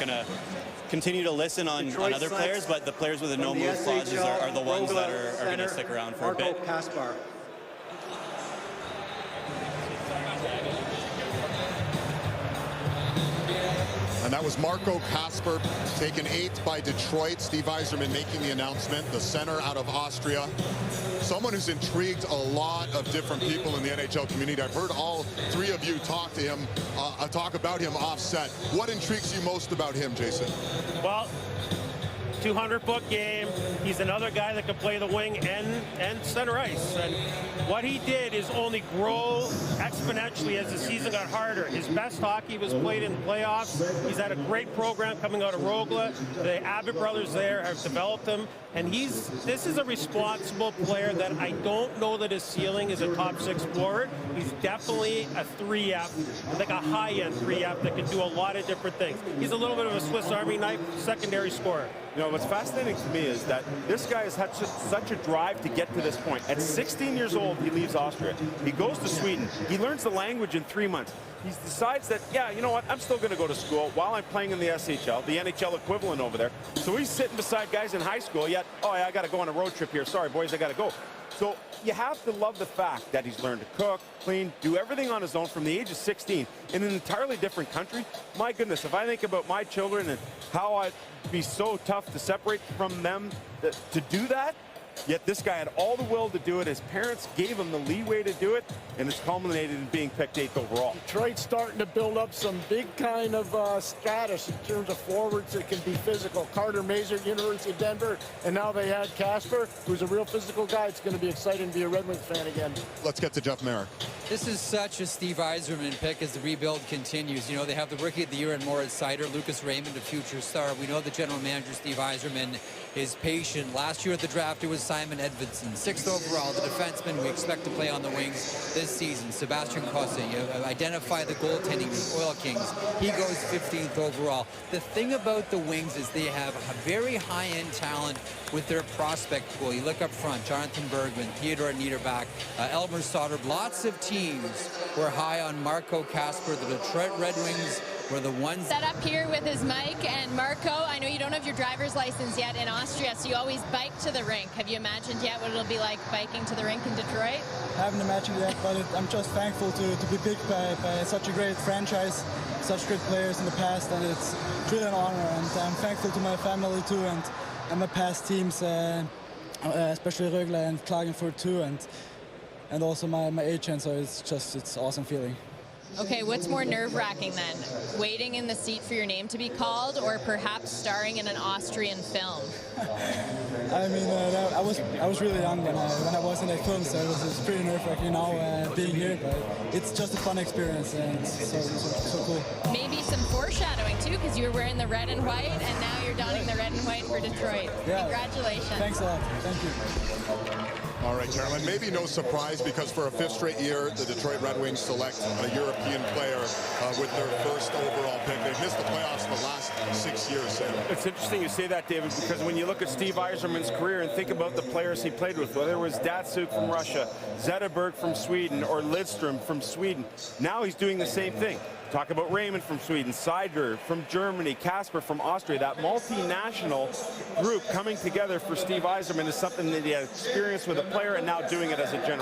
going to continue to listen on other players, but the players with the no-move clauses are the ones that are going to stick around for a bit. Kasper. And that was Marco Kasper, taken 8th by Detroit. Steve Yzerman making the announcement, the center out of Austria. Someone who's intrigued a lot of different people in the NHL community. I've heard all 3 of you talk to him, talk about him offset. What intrigues you most about him, Jason? Well, 200-foot game. He's another guy that can play the wing and center ice. And what he did is only grow exponentially as the season got harder. His best hockey was played in playoffs. He's had a great program coming out of Rogle. The Abbott brothers there have developed him. And this is a responsible player that I don't know that his ceiling is a top 6 forward. He's definitely a 3F, like a high-end 3F that can do a lot of different things. He's a little bit of a Swiss Army knife secondary scorer. You know, what's fascinating to me is that this guy has had such a drive to get to this point. At 16 years old, he leaves Austria. He goes to Sweden. He learns the language in 3 months. He decides that, yeah, you know what, I'm still going to go to school while I'm playing in the SHL, the NHL equivalent over there. So he's sitting beside guys in high school, yet, oh, yeah, I got to go on a road trip here. Sorry, boys, I got to go. So you have to love the fact that he's learned to cook, clean, do everything on his own from the age of 16 in an entirely different country. My goodness, if I think about my children and how I'd be so tough to separate from them to do that, yet this guy had all the will to do it. His parents gave him the leeway to do it, and it's culminated in being picked 8th overall. Detroit's starting to build up some big kind of status in terms of forwards that can be physical. Carter Mazer, University of Denver, and now they had Kasper, who's a real physical guy. It's going to be exciting to be a Red Wings fan again. Let's get to Jeff Merrick. This is such a Steve Yzerman pick as the rebuild continues. You know, they have the Rookie of the Year in Moritz Seider, Lucas Raymond, a future star. We know the general manager, Steve Yzerman, is patient. Last year at the draft, it was Simon Edvinsson, 6th overall, the defenseman we expect to play on the wings this season. Sebastian Cosse, you identify the goaltending, the Oil Kings. He goes 15th overall. The thing about the wings is they have a very high-end talent with their prospect pool. You look up front, Jonathan Bergman, Theodore Niederbach, Elmer Stoddard. Lots of teams were high on Marco Kasper. The Detroit Red Wings were the ones. Set up here with his mic. And Marco, I know you don't have your driver's license yet in Austria, so you always bike to the rink. Have you imagined yet what it'll be like biking to the rink in Detroit? I haven't imagined yet, but I'm just thankful to be picked by such a great franchise, such great players in the past, and it's really an honor. And I'm thankful to my family too, and my past teams, especially Rogle and Klagenfurt too, and also my agent. So it's awesome feeling. Okay, what's more nerve-wracking then? Waiting in the seat for your name to be called, or perhaps starring in an Austrian film? I mean, I was really young when I was in that film, so it was pretty nerve-wracking now being here, but it's just a fun experience, and it's so cool. Maybe some foreshadowing too, because you were wearing the red and white, and now you're donning the red and white for Detroit. Yeah. Congratulations. Thanks a lot. Thank you. All right, Carolyn, maybe no surprise, because for a 5th straight year, the Detroit Red Wings select a European player with their 1st overall pick. They've missed the playoffs the last 6 years, Sam. It's interesting you say that, David, because when you look at Steve Yzerman's career and think about the players he played with, whether it was Datsuk from Russia, Zetterberg from Sweden, or Lidstrom from Sweden, now he's doing the same thing. Talk about Raymond from Sweden, Seider from Germany, Kasper from Austria. That multinational group coming together for Steve Yzerman is something that he had experience with a player and now doing it as a general.